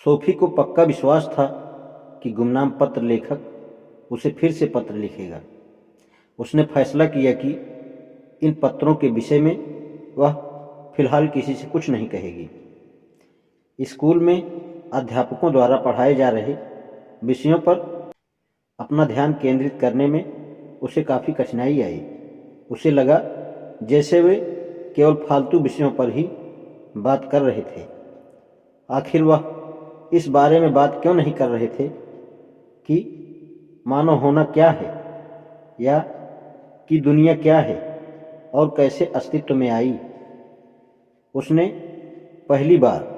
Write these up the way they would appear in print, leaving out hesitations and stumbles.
Sophie को पक्का विश्वास था कि गुमनाम पत्र लेखक उसे फिर से पत्र लिखेगा। उसने फैसला किया कि इन पत्रों के विषय में वह फिलहाल किसी से कुछ नहीं कहेगी। स्कूल में अध्यापकों द्वारा पढ़ाए जा रहे विषयों पर अपना ध्यान केंद्रित करने में उसे काफ़ी कठिनाई आई। उसे लगा जैसे वे केवल फालतू विषयों पर ही बात कर रहे थे। आखिर वह इस बारे में बात क्यों नहीं कर रहे थे कि मानव होना क्या है, या कि दुनिया क्या है और कैसे अस्तित्व में आई। उसने पहली बार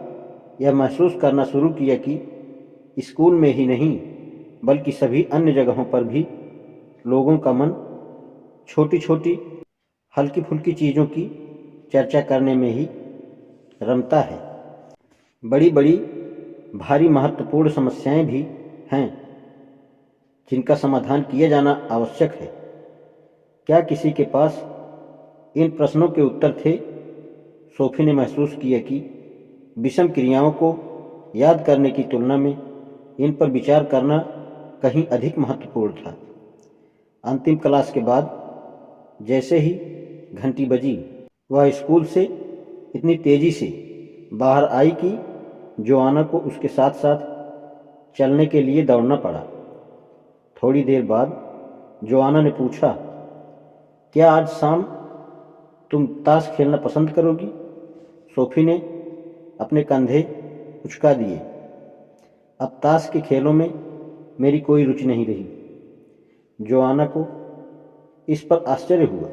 यह महसूस करना शुरू किया कि स्कूल में ही नहीं बल्कि सभी अन्य जगहों पर भी लोगों का मन छोटी छोटी हल्की फुल्की चीज़ों की चर्चा करने में ही रमता है। बड़ी बड़ी भारी महत्वपूर्ण समस्याएं भी हैं जिनका समाधान किया जाना आवश्यक है। क्या किसी के पास इन प्रश्नों के उत्तर थे? सोफी ने महसूस किया कि विषम क्रियाओं को याद करने की तुलना में इन पर विचार करना कहीं अधिक महत्वपूर्ण था। अंतिम क्लास के बाद जैसे ही घंटी बजी, वह स्कूल से इतनी तेजी से बाहर आई कि जोआना को उसके साथ साथ चलने के लिए दौड़ना पड़ा। थोड़ी देर बाद जोआना ने पूछा, क्या आज शाम तुम ताश खेलना पसंद करोगी? सोफी ने अपने कंधे उचका दिए। अब ताश के खेलों में मेरी कोई रुचि नहीं रही। जोआना को इस पर आश्चर्य हुआ।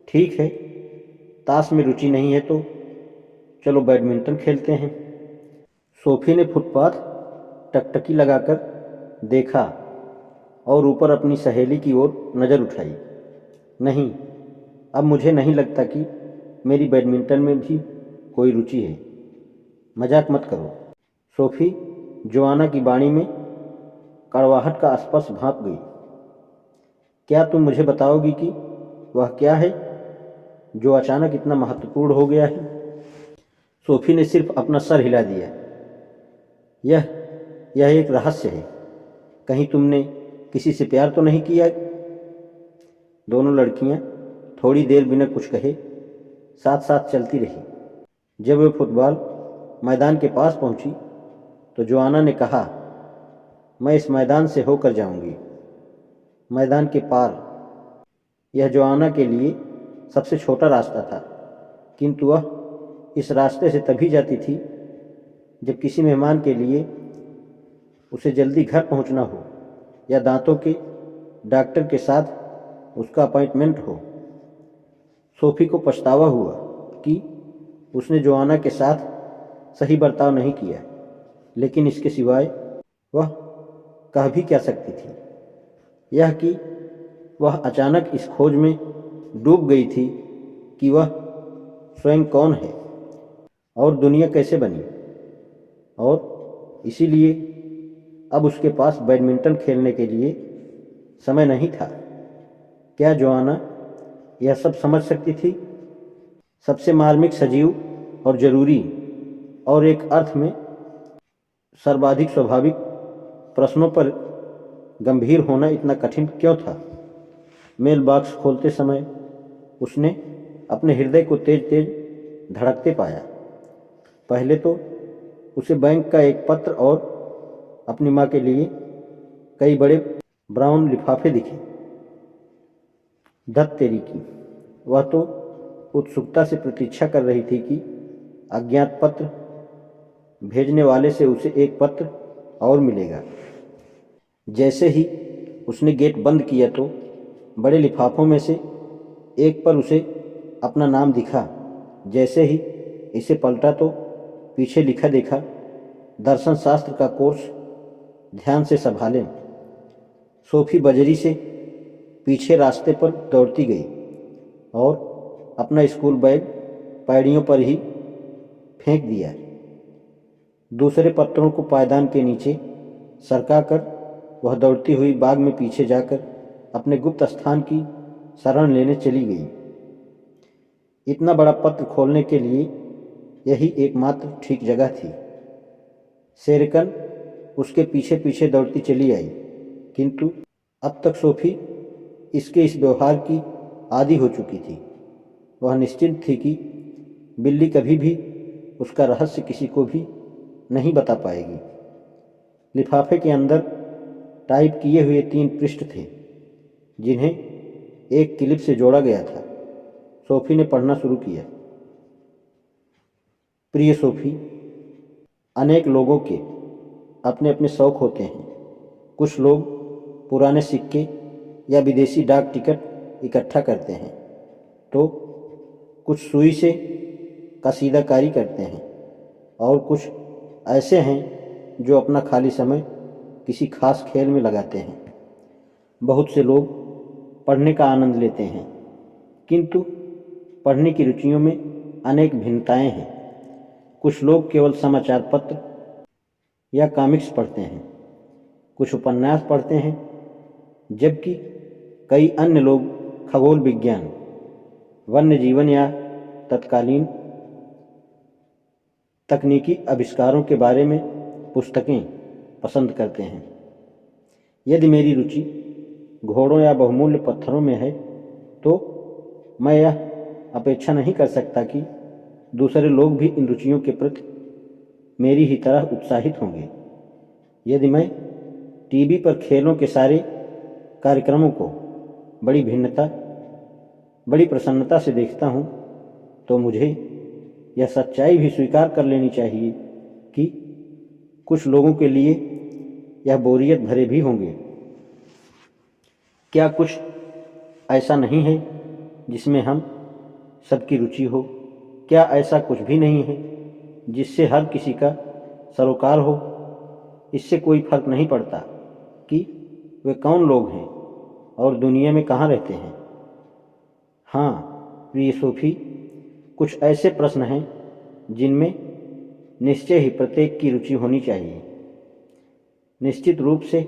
ठीक है, ताश में रुचि नहीं है तो चलो बैडमिंटन खेलते हैं। सोफी ने फुटपाथ टकटकी लगाकर देखा और ऊपर अपनी सहेली की ओर नज़र उठाई। नहीं, अब मुझे नहीं लगता कि मेरी बैडमिंटन में भी कोई रुचि है। मजाक मत करो। सोफी जोआना की वाणी में कड़वाहट का स्पर्श भांप गई। क्या तुम मुझे बताओगी कि वह क्या है जो अचानक इतना महत्वपूर्ण हो गया है? सोफी ने सिर्फ अपना सर हिला दिया। यह एक रहस्य है। कहीं तुमने किसी से प्यार तो नहीं किया? दोनों लड़कियां थोड़ी देर बिना कुछ कहे साथ साथ चलती रही। जब वे फुटबॉल मैदान के पास पहुंची तो जोआना ने कहा, मैं इस मैदान से होकर जाऊंगी। मैदान के पार। यह जोआना के लिए सबसे छोटा रास्ता था, किंतु वह इस रास्ते से तभी जाती थी जब किसी मेहमान के लिए उसे जल्दी घर पहुंचना हो या दांतों के डॉक्टर के साथ उसका अपॉइंटमेंट हो। सोफी को पछतावा हुआ कि उसने जोआना के साथ सही बर्ताव नहीं किया, लेकिन इसके सिवाय वह कह भी क्या सकती थी? यह कि वह अचानक इस खोज में डूब गई थी कि वह स्वयं कौन है और दुनिया कैसे बनी, और इसीलिए अब उसके पास बैडमिंटन खेलने के लिए समय नहीं था। क्या जोआना यह सब समझ सकती थी? सबसे मार्मिक, सजीव और जरूरी और एक अर्थ में सर्वाधिक स्वाभाविक प्रश्नों पर गंभीर होना इतना कठिन क्यों था? मेल बॉक्स खोलते समय उसने अपने हृदय को तेज तेज धड़कते पाया। पहले तो उसे बैंक का एक पत्र और अपनी माँ के लिए कई बड़े ब्राउन लिफाफे दिखे। धत तेरी की! वह तो उत्सुकता से प्रतीक्षा कर रही थी कि अज्ञात पत्र भेजने वाले से उसे एक पत्र और मिलेगा। जैसे ही उसने गेट बंद किया तो बड़े लिफाफों में से एक पर उसे अपना नाम दिखा। जैसे ही इसे पलटा तो पीछे लिखा देखा, दर्शन शास्त्र का कोर्स ध्यान से संभालें। सोफी बजरी से पीछे रास्ते पर दौड़ती गई और अपना स्कूल बैग पैड़ियों पर ही फेंक दिया। दूसरे पत्रों को पायदान के नीचे सरकाकर वह दौड़ती हुई बाग में पीछे जाकर अपने गुप्त स्थान की शरण लेने चली गई। इतना बड़ा पत्र खोलने के लिए यही एकमात्र ठीक जगह थी। शेरकन उसके पीछे पीछे दौड़ती चली आई, किंतु अब तक सोफी इसके इस व्यवहार की आदी हो चुकी थी। वह निश्चिंत थी कि बिल्ली कभी भी उसका रहस्य किसी को भी नहीं बता पाएगी। लिफाफे के अंदर टाइप किए हुए 3 पृष्ठ थे, जिन्हें एक क्लिप से जोड़ा गया था। सोफी ने पढ़ना शुरू किया। प्रिय सोफी, अनेक लोगों के अपने अपने शौक होते हैं। कुछ लोग पुराने सिक्के या विदेशी डाक टिकट इकट्ठा करते हैं, तो कुछ सुई से कसीदाकारी करते हैं, और कुछ ऐसे हैं जो अपना खाली समय किसी खास खेल में लगाते हैं। बहुत से लोग पढ़ने का आनंद लेते हैं, किंतु पढ़ने की रुचियों में अनेक भिन्नताएं हैं। कुछ लोग केवल समाचार पत्र या कॉमिक्स पढ़ते हैं, कुछ उपन्यास पढ़ते हैं, जबकि कई अन्य लोग खगोल विज्ञान, वन्य जीवन या तत्कालीन तकनीकी आविष्कारों के बारे में पुस्तकें पसंद करते हैं। यदि मेरी रुचि घोड़ों या बहुमूल्य पत्थरों में है, तो मैं यह अपेक्षा नहीं कर सकता कि दूसरे लोग भी इन रुचियों के प्रति मेरी ही तरह उत्साहित होंगे। यदि मैं टीवी पर खेलों के सारे कार्यक्रमों को बड़ी प्रसन्नता से देखता हूँ, तो मुझे यह सच्चाई भी स्वीकार कर लेनी चाहिए कि कुछ लोगों के लिए यह बोरियत भरे भी होंगे। क्या कुछ ऐसा नहीं है जिसमें हम सबकी रुचि हो? क्या ऐसा कुछ भी नहीं है जिससे हर किसी का सरोकार हो? इससे कोई फर्क नहीं पड़ता कि वे कौन लोग हैं और दुनिया में कहाँ रहते हैं। हाँ प्रिय सोफी, कुछ ऐसे प्रश्न हैं जिनमें निश्चय ही प्रत्येक की रुचि होनी चाहिए। निश्चित रूप से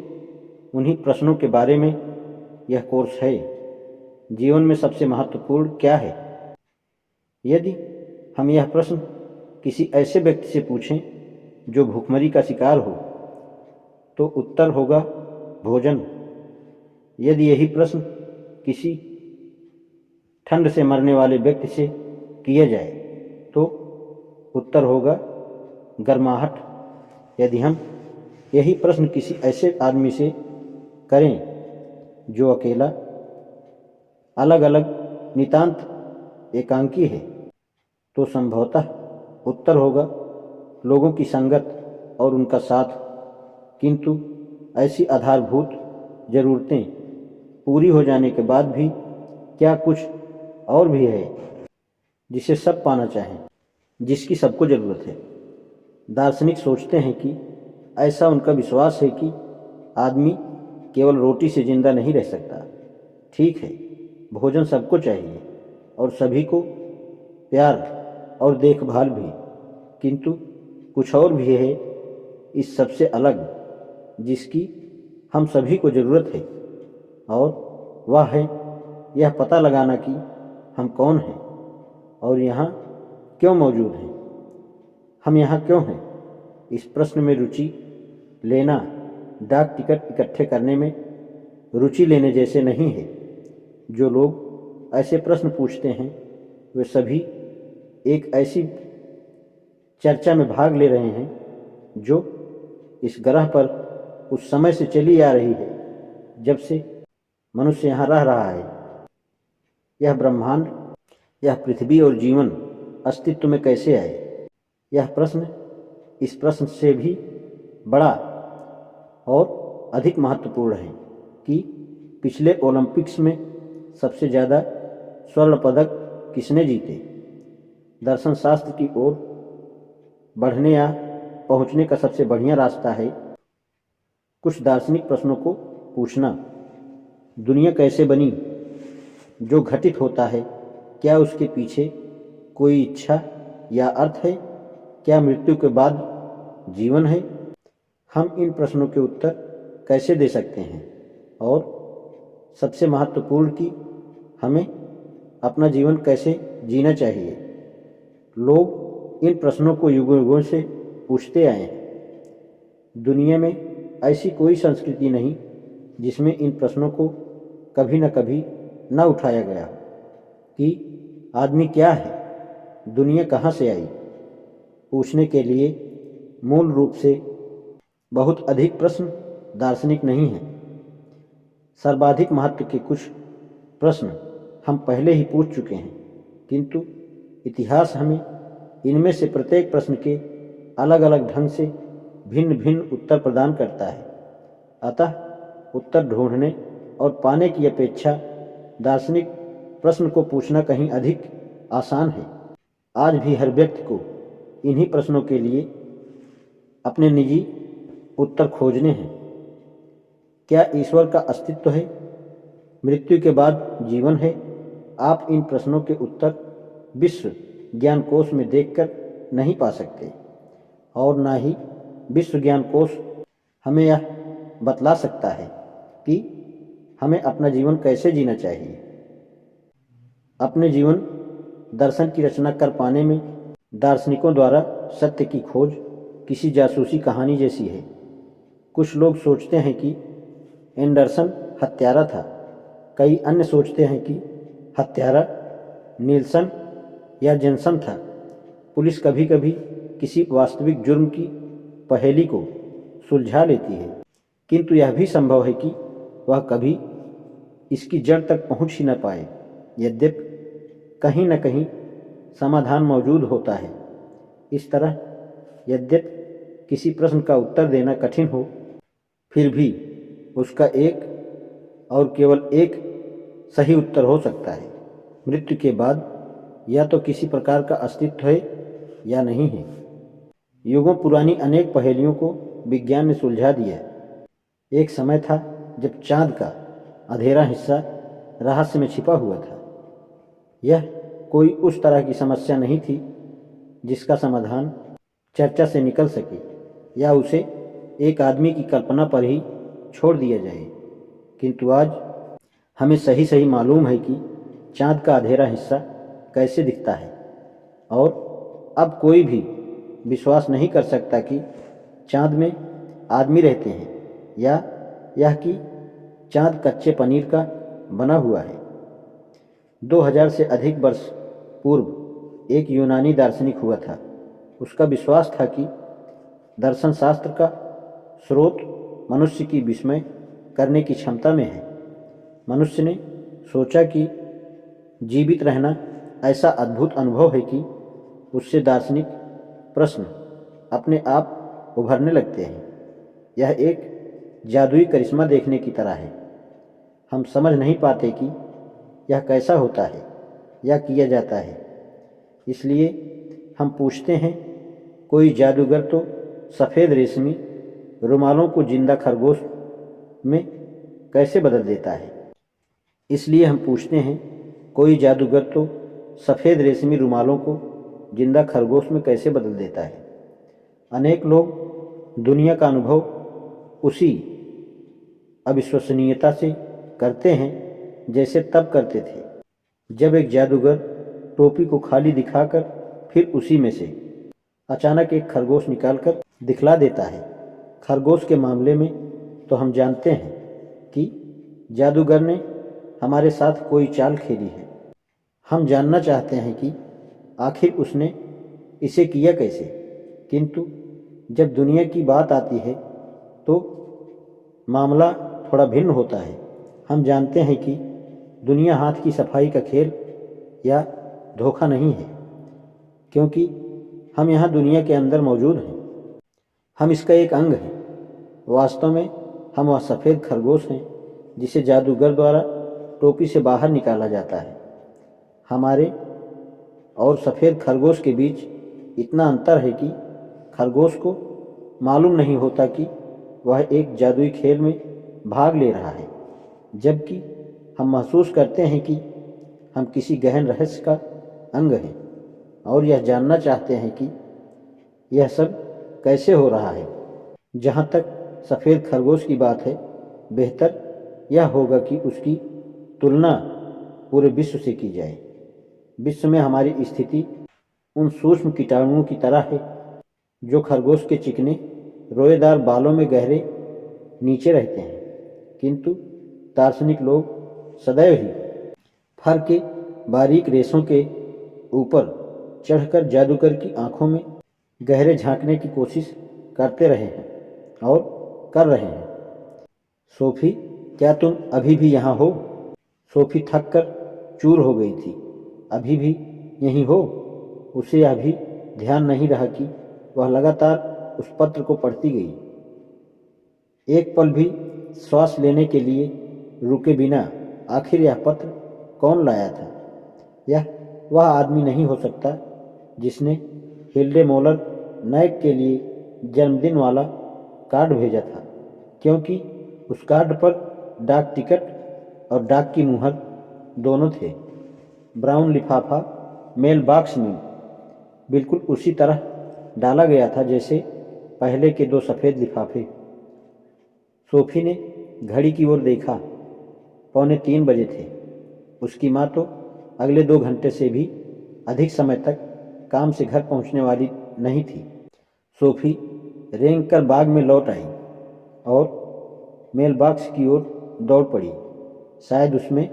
उन्हीं प्रश्नों के बारे में यह कोर्स है। जीवन में सबसे महत्वपूर्ण क्या है? यदि हम यह प्रश्न किसी ऐसे व्यक्ति से पूछें जो भूखमरी का शिकार हो, तो उत्तर होगा भोजन। यदि यही प्रश्न किसी ठंड से मरने वाले व्यक्ति से किया जाए, तो उत्तर होगा गर्माहट। यदि हम यही प्रश्न किसी ऐसे आदमी से करें जो अकेला, अलग अलग, नितांत एकांकी है, तो संभवतः उत्तर होगा लोगों की संगत और उनका साथ। किंतु ऐसी आधारभूत ज़रूरतें पूरी हो जाने के बाद भी क्या कुछ और भी है जिसे सब पाना चाहें, जिसकी सबको ज़रूरत है? दार्शनिक सोचते हैं कि ऐसा उनका विश्वास है कि आदमी केवल रोटी से जिंदा नहीं रह सकता। ठीक है, भोजन सबको चाहिए और सभी को प्यार और देखभाल भी, किंतु कुछ और भी है इस सबसे अलग जिसकी हम सभी को ज़रूरत है, और वह है यह पता लगाना कि हम कौन हैं और यहाँ क्यों मौजूद हैं। हम यहाँ क्यों हैं? इस प्रश्न में रुचि लेना डाक टिकट इकट्ठे करने में रुचि लेने जैसे नहीं है। जो लोग ऐसे प्रश्न पूछते हैं वे सभी एक ऐसी चर्चा में भाग ले रहे हैं जो इस ग्रह पर उस समय से चली आ रही है जब से मनुष्य यहाँ रह रहा है। यह ब्रह्मांड, यह पृथ्वी और जीवन अस्तित्व में कैसे आए? यह प्रश्न इस प्रश्न से भी बड़ा और अधिक महत्वपूर्ण है कि पिछले ओलंपिक्स में सबसे ज़्यादा स्वर्ण पदक किसने जीते। दर्शन शास्त्र की ओर बढ़ने या पहुँचने का सबसे बढ़िया रास्ता है कुछ दार्शनिक प्रश्नों को पूछना। दुनिया कैसे बनी? जो घटित होता है, क्या उसके पीछे कोई इच्छा या अर्थ है? क्या मृत्यु के बाद जीवन है? हम इन प्रश्नों के उत्तर कैसे दे सकते हैं? और सबसे महत्वपूर्ण कि हमें अपना जीवन कैसे जीना चाहिए? लोग इन प्रश्नों को युगों युगों से पूछते आए हैं, दुनिया में ऐसी कोई संस्कृति नहीं जिसमें इन प्रश्नों को कभी न कभी न उठाया गया हो कि आदमी क्या है, दुनिया कहाँ से आई। पूछने के लिए मूल रूप से बहुत अधिक प्रश्न दार्शनिक नहीं हैं। सर्वाधिक महत्व के कुछ प्रश्न हम पहले ही पूछ चुके हैं, किंतु इतिहास हमें इनमें से प्रत्येक प्रश्न के अलग अलग ढंग से भिन्न भिन्न उत्तर प्रदान करता है। अतः उत्तर ढूंढने और पाने की अपेक्षा दार्शनिक प्रश्न को पूछना कहीं अधिक आसान है। आज भी हर व्यक्ति को इन्हीं प्रश्नों के लिए अपने निजी उत्तर खोजने हैं। क्या ईश्वर का अस्तित्व है? मृत्यु के बाद जीवन है? आप इन प्रश्नों के उत्तर विश्व ज्ञान कोश में देखकर नहीं पा सकते, और ना ही विश्व ज्ञान कोश हमें यह बतला सकता है कि हमें अपना जीवन कैसे जीना चाहिए। अपने जीवन दर्शन की रचना कर पाने में दार्शनिकों द्वारा सत्य की खोज किसी जासूसी कहानी जैसी है। कुछ लोग सोचते हैं कि एंडरसन हत्यारा था, कई अन्य सोचते हैं कि हत्यारा नील्सन या जेनसन था। पुलिस कभी कभी किसी वास्तविक जुर्म की पहेली को सुलझा लेती है, किंतु यह भी संभव है कि वह कभी इसकी जड़ तक पहुंच ही न पाए। यद्यपि कहीं न कहीं समाधान मौजूद होता है। इस तरह यद्यपि किसी प्रश्न का उत्तर देना कठिन हो, फिर भी उसका एक और केवल एक सही उत्तर हो सकता है। मृत्यु के बाद या तो किसी प्रकार का अस्तित्व है या नहीं है। युगों पुरानी अनेक पहेलियों को विज्ञान ने सुलझा दिया। एक समय था जब चांद का अंधेरा हिस्सा रहस्य में छिपा हुआ था। यह कोई उस तरह की समस्या नहीं थी जिसका समाधान चर्चा से निकल सके या उसे एक आदमी की कल्पना पर ही छोड़ दिया जाए। किंतु आज हमें सही सही मालूम है कि चांद का अंधेरा हिस्सा कैसे दिखता है, और अब कोई भी विश्वास नहीं कर सकता कि चांद में आदमी रहते हैं या यह कि चांद कच्चे पनीर का बना हुआ है। 2000 से अधिक वर्ष पूर्व एक यूनानी दार्शनिक हुआ था। उसका विश्वास था कि दर्शन शास्त्र का स्रोत मनुष्य की विस्मय करने की क्षमता में है। मनुष्य ने सोचा कि जीवित रहना ऐसा अद्भुत अनुभव है कि उससे दार्शनिक प्रश्न अपने आप उभरने लगते हैं। यह एक जादुई करिश्मा देखने की तरह है। हम समझ नहीं पाते कि यह कैसा होता है या किया जाता है, इसलिए हम पूछते हैं, कोई जादूगर तो सफ़ेद रेशमी रुमालों को जिंदा खरगोश में कैसे बदल देता है। इसलिए हम पूछते हैं, कोई जादूगर तो सफ़ेद रेशमी रुमालों को जिंदा खरगोश में कैसे बदल देता है। अनेक लोग दुनिया का अनुभव उसी अविश्वसनीयता से करते हैं जैसे तब करते थे जब एक जादूगर टोपी को खाली दिखाकर फिर उसी में से अचानक एक खरगोश निकालकर दिखला देता है। खरगोश के मामले में तो हम जानते हैं कि जादूगर ने हमारे साथ कोई चाल खेली है। हम जानना चाहते हैं कि आखिर उसने इसे किया कैसे, किंतु जब दुनिया की बात आती है तो मामला थोड़ा भिन्न होता है। हम जानते हैं कि दुनिया हाथ की सफाई का खेल या धोखा नहीं है, क्योंकि हम यहाँ दुनिया के अंदर मौजूद हैं। हम इसका एक अंग हैं। वास्तव में हम वह सफ़ेद खरगोश हैं जिसे जादूगर द्वारा टोपी से बाहर निकाला जाता है। हमारे और सफ़ेद खरगोश के बीच इतना अंतर है कि खरगोश को मालूम नहीं होता कि वह एक जादुई खेल में भाग ले रहा है, जबकि हम महसूस करते हैं कि हम किसी गहन रहस्य का अंग हैं और यह जानना चाहते हैं कि यह सब कैसे हो रहा है। जहाँ तक सफ़ेद खरगोश की बात है, बेहतर यह होगा कि उसकी तुलना पूरे विश्व से की जाए। विश्व में हमारी स्थिति उन सूक्ष्म कीटाणुओं की तरह है जो खरगोश के चिकने रोएदार बालों में गहरे नीचे रहते हैं, किंतु दार्शनिक लोग सदैव ही फर के बारीक रेशों के ऊपर चढ़कर जादूगर की आंखों में गहरे झांकने की कोशिश करते रहे हैं और कर रहे हैं। सोफी, क्या तुम अभी भी यहाँ हो? सोफी थक कर चूर हो गई थी। अभी भी यहीं हो? उसे यह भी ध्यान नहीं रहा कि वह लगातार उस पत्र को पढ़ती गई। एक पल भी श्वास लेने के लिए रुके बिना आखिर यह पत्र कौन लाया था? यह वह आदमी नहीं हो सकता जिसने हिल्डे मोलर नाइक के लिए जन्मदिन वाला कार्ड भेजा था, क्योंकि उस कार्ड पर डाक टिकट और डाक की मुहर दोनों थे। ब्राउन लिफाफा मेल बॉक्स में बिल्कुल उसी तरह डाला गया था जैसे पहले के 2 सफ़ेद लिफाफे। सोफी ने घड़ी की ओर देखा। 2:45 बजे थे। उसकी माँ तो अगले 2 घंटे से भी अधिक समय तक काम से घर पहुंचने वाली नहीं थी। सोफी रेंग कर बाग में लौट आई और मेल बॉक्स की ओर दौड़ पड़ी। शायद उसमें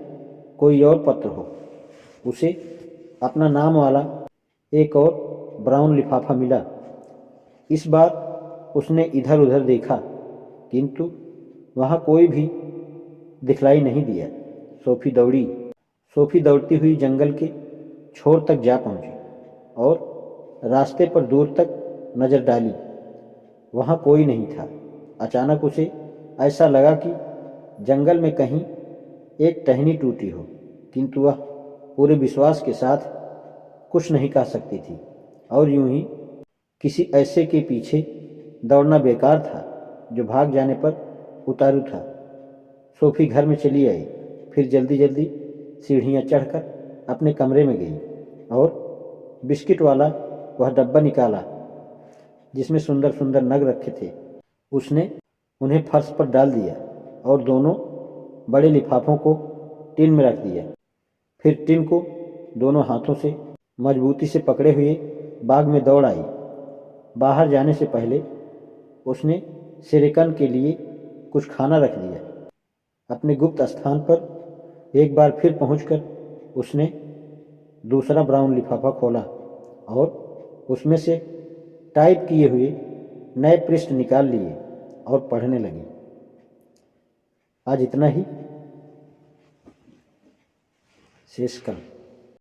कोई और पत्र हो। उसे अपना नाम वाला एक और ब्राउन लिफाफा मिला। इस बार उसने इधर उधर देखा, किंतु वहाँ कोई भी दिखलाई नहीं दिया। सोफी दौड़ती हुई जंगल के छोर तक जा पहुंची और रास्ते पर दूर तक नजर डाली। वहाँ कोई नहीं था। अचानक उसे ऐसा लगा कि जंगल में कहीं एक टहनी टूटी हो, किंतु वह पूरे विश्वास के साथ कुछ नहीं कह सकती थी और यूं ही किसी ऐसे के पीछे दौड़ना बेकार था जो भाग जाने पर उतारू था। सोफी घर में चली आई, फिर जल्दी जल्दी सीढ़ियाँ चढ़कर अपने कमरे में गई और बिस्किट वाला वह डब्बा निकाला जिसमें सुंदर सुंदर नग रखे थे। उसने उन्हें फर्श पर डाल दिया और दोनों बड़े लिफाफों को टिन में रख दिया। फिर टिन को दोनों हाथों से मजबूती से पकड़े हुए बाग में दौड़ आई। बाहर जाने से पहले उसने सेरेकन के लिए कुछ खाना रख दिया। अपने गुप्त स्थान पर एक बार फिर पहुंचकर उसने दूसरा ब्राउन लिफाफा खोला और उसमें से टाइप किए हुए नए पृष्ठ निकाल लिए और पढ़ने लगी। आज इतना ही। शेष कल।